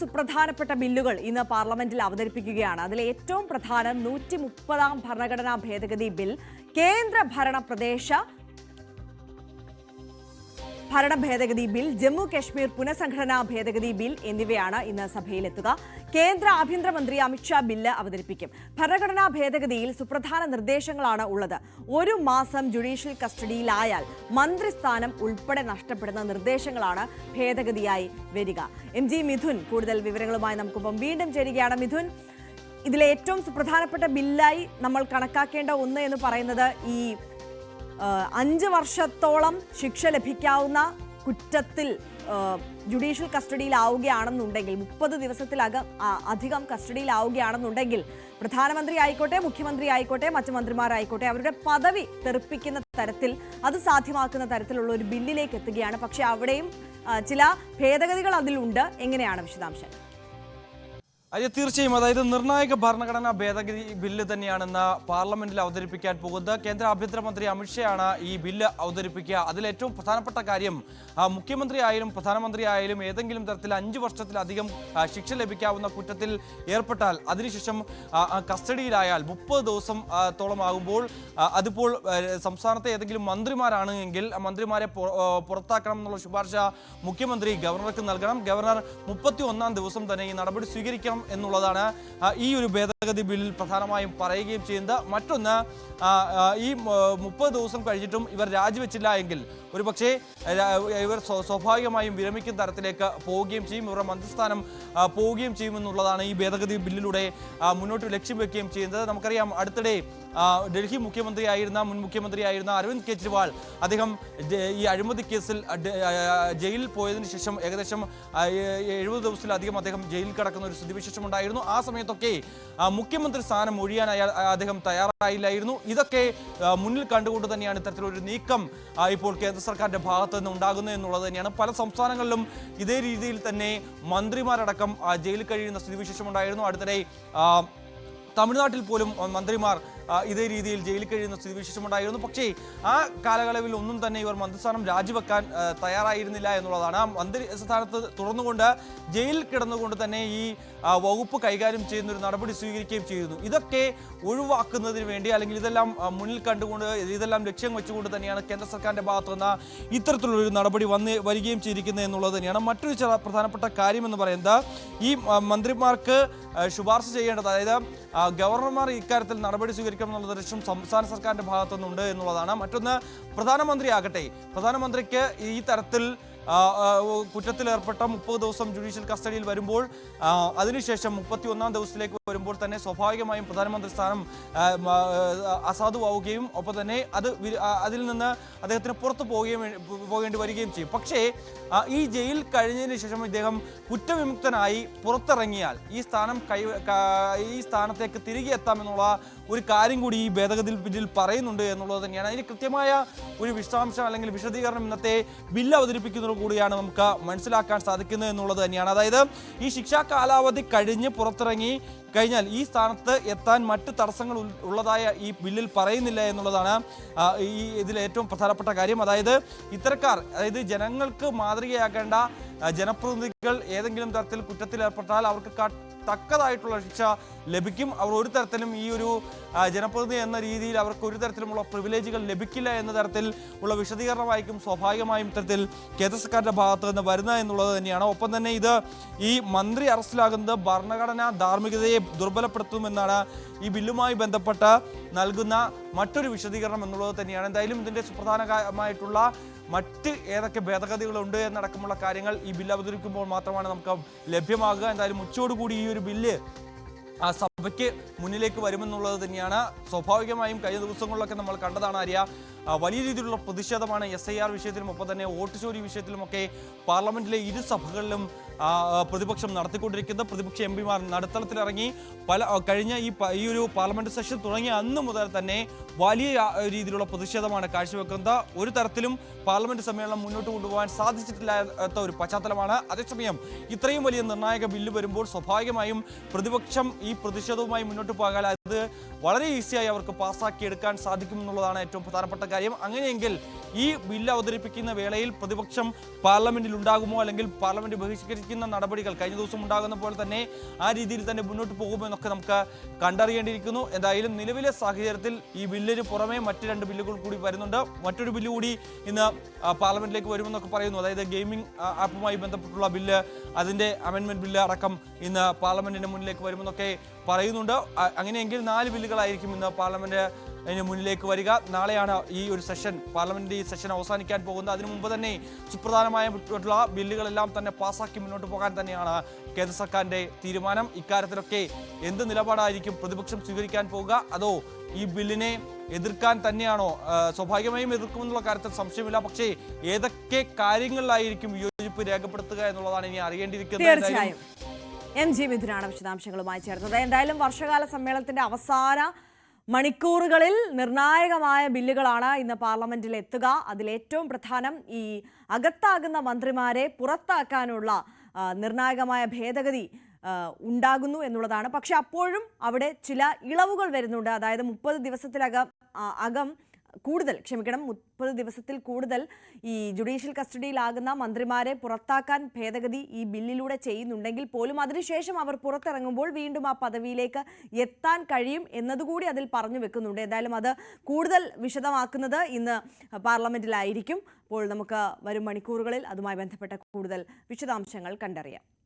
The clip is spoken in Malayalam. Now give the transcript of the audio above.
സുപ്രധാനപ്പെട്ട ബില്ലുകൾ ഇന്ന് പാർലമെന്റിൽ അവതരിപ്പിക്കുകയാണ്. അതിലെ ഏറ്റവും പ്രധാനം 130-ാം ഭരണഘടനാ ഭേദഗതി ബിൽ, കേന്ദ്ര ഭരണ ഭേദഗതി ബിൽ, ജമ്മു കശ്മീർ പുനഃസംഘടനാ ഭേദഗതി ബിൽ എന്നിവയാണ് ഇന്ന് സഭയിലെത്തുക. കേന്ദ്ര ആഭ്യന്തരമന്ത്രി അമിത്ഷാ ബില്ല് അവതരിപ്പിക്കും. ഭരണഘടനാ ഭേദഗതിയിൽ സുപ്രധാന നിർദ്ദേശങ്ങളാണ് ഉള്ളത്. 1 മാസം ജുഡീഷ്യൽ കസ്റ്റഡിയിലായാൽ മന്ത്രിസ്ഥാനം ഉൾപ്പെടെ നഷ്ടപ്പെടുന്ന നിർദ്ദേശങ്ങളാണ് ഭേദഗതിയായി വരിക. MG മിഥുൻ കൂടുതൽ വിവരങ്ങളുമായി നമുക്കൊപ്പം വീണ്ടും ചേരുകയാണ്. മിഥുൻ, ഇതിലെ ഏറ്റവും സുപ്രധാനപ്പെട്ട ബില്ലായി നമ്മൾ കണക്കാക്കേണ്ട ഒന്ന് എന്ന് പറയുന്നത് ഈ 5 വർഷത്തോളം ശിക്ഷ ലഭിക്കാവുന്ന കുറ്റത്തിൽ ജുഡീഷ്യൽ കസ്റ്റഡിയിലാവുകയാണെന്നുണ്ടെങ്കിൽ, 30 ദിവസത്തിലധികം കസ്റ്റഡിയിലാവുകയാണെന്നുണ്ടെങ്കിൽ പ്രധാനമന്ത്രി ആയിക്കോട്ടെ, മുഖ്യമന്ത്രി ആയിക്കോട്ടെ, മറ്റു മന്ത്രിമാരായിക്കോട്ടെ, അവരുടെ പദവി തെറിപ്പിക്കുന്ന തരത്തിൽ, അത് സാധ്യമാക്കുന്ന തരത്തിലുള്ള ഒരു ബില്ലിലേക്ക് എത്തുകയാണ്. പക്ഷേ അവിടെയും ചില ഭേദഗതികൾ അതിലുണ്ട്. എങ്ങനെയാണ് വിശദാംശം? അതെ, തീർച്ചയായും. അതായത് നിർണായക ഭരണഘടനാ ഭേദഗതി ബില്ല് തന്നെയാണെന്ന് പാർലമെന്റിൽ അവതരിപ്പിക്കാൻ പോകുന്നത്. കേന്ദ്ര ആഭ്യന്തരമന്ത്രി അമിത്ഷായാണ് ഈ ബില്ല് അവതരിപ്പിക്കുക. അതിലേറ്റവും പ്രധാനപ്പെട്ട കാര്യം, മുഖ്യമന്ത്രി ആയാലും പ്രധാനമന്ത്രി ആയാലും ഏതെങ്കിലും തരത്തിൽ 5 വർഷത്തിലധികം ശിക്ഷ ലഭിക്കാവുന്ന കുറ്റത്തിൽ ഏർപ്പെട്ടാൽ, അതിനുശേഷം കസ്റ്റഡിയിലായാൽ 30 ദിവസത്തോളം ആകുമ്പോൾ, അതിപ്പോൾ സംസ്ഥാനത്തെ ഏതെങ്കിലും മന്ത്രിമാരാണ് എങ്കിൽ മന്ത്രിമാരെ പുറത്താക്കണം എന്നുള്ള ശുപാർശ മുഖ്യമന്ത്രി ഗവർണർക്ക് നൽകണം. ഗവർണർ 31-ാം ദിവസം തന്നെ ഈ നടപടി സ്വീകരിക്കണം എന്നുള്ളതാണ് ഈ ഒരു ഭേദഗതി ബില്ലിൽ പ്രധാനമായും പറയുകയും ചെയ്യുന്നത്. മറ്റൊന്ന്, ഈ 30 ദിവസം കഴിഞ്ഞിട്ടും ഇവർ രാജിവെച്ചില്ല എങ്കിൽ ഒരുപക്ഷെ ഇവർ സ്വാഭാവികമായും വിരമിക്കുന്ന തരത്തിലേക്ക് പോവുകയും ചെയ്യും, ഇവരുടെ മന്ത്രിസ്ഥാനം പോവുകയും ചെയ്യുമെന്നുള്ളതാണ് ഈ ഭേദഗതി ബില്ലിലൂടെ മുന്നോട്ട് ലക്ഷ്യം വെക്കുകയും ചെയ്യുന്നത്. നമുക്കറിയാം, അടുത്തിടെ ഡൽഹി മുൻ മുഖ്യമന്ത്രിയായിരുന്ന അരവിന്ദ് കെജ്രിവാൾ, അദ്ദേഹം ഈ അഴിമതി കേസിൽ ജയിലിൽ പോയതിനു ശേഷം ഏകദേശം 70 ദിവസത്തിലധികം അദ്ദേഹം ജയിലിൽ കിടക്കുന്ന ഒരു സ്ഥിതിവിശേഷം ഉണ്ടായിരുന്നു. ആ സമയത്തൊക്കെ മുഖ്യമന്ത്രി സ്ഥാനം ഒഴിയാൻ അദ്ദേഹം തയ്യാറായില്ലായിരുന്നു. ഇതൊക്കെ മുന്നിൽ കണ്ടുകൊണ്ട് തന്നെയാണ് ഇത്തരത്തിലൊരു നീക്കം ഇപ്പോൾ കേന്ദ്ര സർക്കാരിന്റെ ഭാഗത്ത് നിന്ന് ഉണ്ടാകുന്നത് എന്നുള്ളത് തന്നെയാണ്. പല സംസ്ഥാനങ്ങളിലും ഇതേ രീതിയിൽ തന്നെ മന്ത്രിമാരടക്കം ജയിലിൽ കഴിയുന്ന സ്ഥിതിവിശേഷം ഉണ്ടായിരുന്നു. അടുത്തിടെ തമിഴ്നാട്ടിൽ പോലും മന്ത്രിമാർ ഇതേ രീതിയിൽ ജയിലിൽ കഴിയുന്ന സ്ഥിതിവിശേഷമുണ്ടായിരുന്നു. പക്ഷേ ആ കാലയളവിൽ ഒന്നും തന്നെ ഇവർ മന്ത്രിസ്ഥാനം രാജിവെക്കാൻ തയ്യാറായിരുന്നില്ല എന്നുള്ളതാണ്. ആ മന്ത്രി സ്ഥാനത്ത് തുടർന്നുകൊണ്ട് ജയിലിൽ കിടന്നുകൊണ്ട് തന്നെ ഈ വകുപ്പ് കൈകാര്യം ചെയ്യുന്ന ഒരു നടപടി സ്വീകരിക്കുകയും ചെയ്യുന്നു. ഇതൊക്കെ ഒഴിവാക്കുന്നതിന് വേണ്ടി, അല്ലെങ്കിൽ ഇതെല്ലാം മുന്നിൽ കണ്ടുകൊണ്ട്, ഇതെല്ലാം ലക്ഷ്യം വെച്ചുകൊണ്ട് തന്നെയാണ് കേന്ദ്ര സർക്കാരിന്റെ ഭാഗത്തു നിന്ന് ഇത്തരത്തിലുള്ളൊരു നടപടി വരികയും ചെയ്തിരിക്കുന്നത് എന്നുള്ളത് തന്നെയാണ്. മറ്റൊരു ചില പ്രധാനപ്പെട്ട കാര്യം എന്ന് പറയുന്നത്, ഈ മന്ത്രിമാർക്ക് ശുപാർശ ചെയ്യേണ്ടത്, അതായത് ഗവർണർമാർ ഇക്കാര്യത്തിൽ നടപടി സ്വീകരിക്കണം എന്നുള്ള ലക്ഷ്യം സംസ്ഥാന സർക്കാരിന്റെ ഭാഗത്തുനിന്നുണ്ട് എന്നുള്ളതാണ്. മറ്റൊന്ന്, പ്രധാനമന്ത്രിക്ക് ഈ തരത്തിൽ കുറ്റത്തിലേർപ്പെട്ട 30 ദിവസം ജുഡീഷ്യൽ കസ്റ്റഡിയിൽ വരുമ്പോൾ, അതിനുശേഷം 31-ാം ദിവസത്തിലേക്ക് വരുമ്പോൾ തന്നെ സ്വാഭാവികമായും പ്രധാനമന്ത്രി സ്ഥാനം അസാധുവാവുകയും ഒപ്പം തന്നെ അതിൽ നിന്ന് അദ്ദേഹത്തിന് പുറത്തു പോകേണ്ടി വരികയും ചെയ്യും. പക്ഷേ ഈ ജയിൽ കഴിഞ്ഞതിന് ശേഷം ഇദ്ദേഹം കുറ്റവിമുക്തനായി പുറത്തിറങ്ങിയാൽ ഈ സ്ഥാനത്തേക്ക് തിരികെ എത്താമെന്നുള്ള ഒരു കാര്യം കൂടി ഈ ഭേദഗതി ബില്ലിൽ പറയുന്നുണ്ട് എന്നുള്ളത് തന്നെയാണ്. അതിന് കൃത്യമായ ഒരു വിശദാംശം അല്ലെങ്കിൽ വിശദീകരണം ഇന്നത്തെ ബില്ല് അവതരിപ്പിക്കുന്നത് കൂടിയാണ് നമുക്ക് മനസ്സിലാക്കാൻ സാധിക്കുന്നത് എന്നുള്ളത് തന്നെയാണ്. അതായത് ഈ ശിക്ഷാ കാലാവധി കഴിഞ്ഞ് പുറത്തിറങ്ങി കഴിഞ്ഞാൽ ഈ സ്ഥാനത്ത് എത്താൻ മറ്റ് തടസ്സങ്ങൾ ഉള്ളതായ ഈ ബില്ലിൽ പറയുന്നില്ല എന്നുള്ളതാണ് ഇതിൽ ഏറ്റവും പ്രധാനപ്പെട്ട കാര്യം. അതായത് ഇത്തരക്കാർ, അതായത് ജനങ്ങൾക്ക് മാതൃകയാക്കേണ്ട ജനപ്രതിനിധികൾ ഏതെങ്കിലും തരത്തിൽ കുറ്റത്തിലേർപ്പെട്ടാൽ അവർക്ക് തക്കതായിട്ടുള്ള ശിക്ഷ ലഭിക്കും. അവർ ഒരു തരത്തിലും ഈ ഒരു ജനപ്രതിനിധി എന്ന രീതിയിൽ അവർക്ക് ഒരു തരത്തിലുമുള്ള പ്രിവിലേജുകൾ ലഭിക്കില്ല എന്ന തരത്തിൽ ഉള്ള വിശദീകരണമായിരിക്കും സ്വാഭാവികമായും ഇത്തരത്തിൽ കേന്ദ്ര സർക്കാരിന്റെ ഭാഗത്ത് നിന്ന് വരുന്നത് എന്നുള്ളത് തന്നെയാണ്. ഒപ്പം തന്നെ ഈ മന്ത്രി അറസ്റ്റിലാകുന്നത് ഭരണഘടനാ ധാർമ്മികതയെ ദുർബലപ്പെടുത്തുമെന്നാണ് ഈ ബില്ലുമായി ബന്ധപ്പെട്ട് നൽകുന്ന മറ്റൊരു വിശദീകരണം എന്നുള്ളത് തന്നെയാണ്. എന്തായാലും ഇതിന്റെ സുപ്രധാനമായിട്ടുള്ള മറ്റ് ഏതൊക്കെ ഭേദഗതികളുണ്ട് എന്നടക്കമുള്ള കാര്യങ്ങൾ ഈ ബില്ല് അവതരിക്കുമ്പോൾ മാത്രമാണ് നമുക്ക് ലഭ്യമാകുക. എന്തായാലും ഉച്ചയോടുകൂടി ഈ ഒരു ബില്ല് സഭയ്ക്ക് മുന്നിലേക്ക് വരുമെന്നുള്ളത് തന്നെയാണ്. സ്വാഭാവികമായും കഴിഞ്ഞ ദിവസങ്ങളിലൊക്കെ നമ്മൾ കണ്ടതാണ് ആര്യ, വലിയ രീതിയിലുള്ള പ്രതിഷേധമാണ് SIR വിഷയത്തിലും ഒപ്പം തന്നെ വോട്ട് ചോരി വിഷയത്തിലുമൊക്കെ പാർലമെന്റിലെ ഇരു സഭകളിലും പ്രതിപക്ഷം നടത്തിക്കൊണ്ടിരിക്കുന്നത്. പ്രതിപക്ഷ MPമാർ നടുത്തളത്തിലിറങ്ങി കഴിഞ്ഞ ഈ ഒരു പാർലമെന്റ് സെഷൻ തുടങ്ങിയ അന്ന് മുതൽ തന്നെ വലിയ രീതിയിലുള്ള പ്രതിഷേധമാണ് കാഴ്ചവെക്കുന്നത്. ഒരു തരത്തിലും പാർലമെന്റ് സമ്മേളനം മുന്നോട്ട് കൊണ്ടുപോകാൻ സാധിച്ചിട്ടില്ലാത്ത ഒരു പശ്ചാത്തലമാണ്. അതേസമയം ഇത്രയും വലിയ നിർണായക ബില്ല് വരുമ്പോൾ സ്വാഭാവികമായും പ്രതിപക്ഷം ഈ പ്രതിഷേധവുമായി മുന്നോട്ട് പോകാൻ അത് വളരെ ഈസിയായി അവർക്ക് പാസ്സാക്കിയെടുക്കാൻ സാധിക്കുമെന്നുള്ളതാണ് ഏറ്റവും പ്രധാനപ്പെട്ട കാര്യം. അങ്ങനെയെങ്കിൽ ഈ ബില്ല് അവതരിപ്പിക്കുന്ന വേളയിൽ പ്രതിപക്ഷം പാർലമെന്റിൽ ഉണ്ടാകുമോ, അല്ലെങ്കിൽ പാർലമെന്റ് ബഹിഷ്കരിക്കുന്ന നടപടികൾ കഴിഞ്ഞ ദിവസം ഉണ്ടാകുന്ന പോലെ തന്നെ ആ രീതിയിൽ തന്നെ മുന്നോട്ട് പോകുമോ എന്നൊക്കെ നമുക്ക് കണ്ടറിയേണ്ടിയിരിക്കുന്നു. എന്തായാലും നിലവിലെ സാഹചര്യത്തിൽ ഈ ബില്ലിന് പുറമെ മറ്റ് 2 ബില്ലുകൾ കൂടി വരുന്നുണ്ട്. മറ്റൊരു ബില്ല് കൂടി ഇന്ന് പാർലമെന്റിലേക്ക് വരുമെന്നൊക്കെ പറയുന്നു. അതായത് ഗെയിമിംഗ് ആപ്പുമായി ബന്ധപ്പെട്ടുള്ള ബില്ല്, അതിന്റെ അമെൻമെന്റ് ബില്ല് അടക്കം ഇന്ന് പാർലമെന്റിന് മുന്നിലേക്ക് വരുമെന്നൊക്കെ പറയുന്നുണ്ട്. അങ്ങനെയെങ്കിൽ 4 ബില്ലുകളായിരിക്കും ഇന്ന് പാർലമെന്റിന് മുന്നിലേക്ക് വരിക. നാളെയാണ് ഈ ഒരു സെഷൻ, പാർലമെന്റ് ഈ സെഷൻ അവസാനിക്കാൻ പോകുന്നത്. അതിനു മുമ്പ് തന്നെ സുപ്രധാനമായിട്ടുള്ള ബില്ലുകളെല്ലാം തന്നെ പാസ്സാക്കി മുന്നോട്ട് പോകാൻ തന്നെയാണ് കേന്ദ്ര സർക്കാരിന്റെ തീരുമാനം. ഇക്കാര്യത്തിലൊക്കെ എന്ത് നിലപാടായിരിക്കും പ്രതിപക്ഷം സ്വീകരിക്കാൻ പോകുക? അതോ ഈ ബില്ലിനെ എതിർക്കാൻ തന്നെയാണോ? സ്വാഭാവികമായും എതിർക്കുമെന്നുള്ള കാര്യത്തിൽ സംശയമില്ല. പക്ഷേ ഏതൊക്കെ കാര്യങ്ങളിലായിരിക്കും വിയോജിപ്പ് രേഖപ്പെടുത്തുക എന്നുള്ളതാണ് ഇനി അറിയേണ്ടിയിരിക്കുന്നത്. തീർച്ചയായും MG മിഥുനാണ് വിശദാംശങ്ങളുമായി ചേർന്നത്. എന്തായാലും വർഷകാല സമ്മേളനത്തിന്റെ അവസാന മണിക്കൂറുകളിൽ നിർണായകമായ ബില്ലുകളാണ് ഇന്ന് പാർലമെന്റിൽ എത്തുക. അതിലേറ്റവും പ്രധാനം ഈ അകത്താകുന്ന മന്ത്രിമാരെ പുറത്താക്കാനുള്ള നിർണായകമായ ഭേദഗതി ഉണ്ടാകുന്നു എന്നുള്ളതാണ്. പക്ഷെ അപ്പോഴും അവിടെ ചില ഇളവുകൾ വരുന്നുണ്ട്. അതായത് 30 ദിവസത്തിലകം 30 ദിവസത്തിൽ കൂടുതൽ ഈ ജുഡീഷ്യൽ കസ്റ്റഡിയിലാകുന്ന മന്ത്രിമാരെ പുറത്താക്കാൻ ഭേദഗതി ഈ ബില്ലിലൂടെ ചെയ്യുന്നുണ്ടെങ്കിൽ പോലും അതിനുശേഷം അവർ പുറത്തിറങ്ങുമ്പോൾ വീണ്ടും ആ പദവിയിലേക്ക് എത്താൻ കഴിയും എന്നതുകൂടി അതിൽ പറഞ്ഞു വെക്കുന്നുണ്ട്. എന്തായാലും അത് കൂടുതൽ വിശദമാക്കുന്നത് ഇന്ന് പാർലമെന്റിലായിരിക്കും. അപ്പോൾ നമുക്ക് വരും മണിക്കൂറുകളിൽ അതുമായി ബന്ധപ്പെട്ട കൂടുതൽ വിശദാംശങ്ങൾ കണ്ടറിയാം.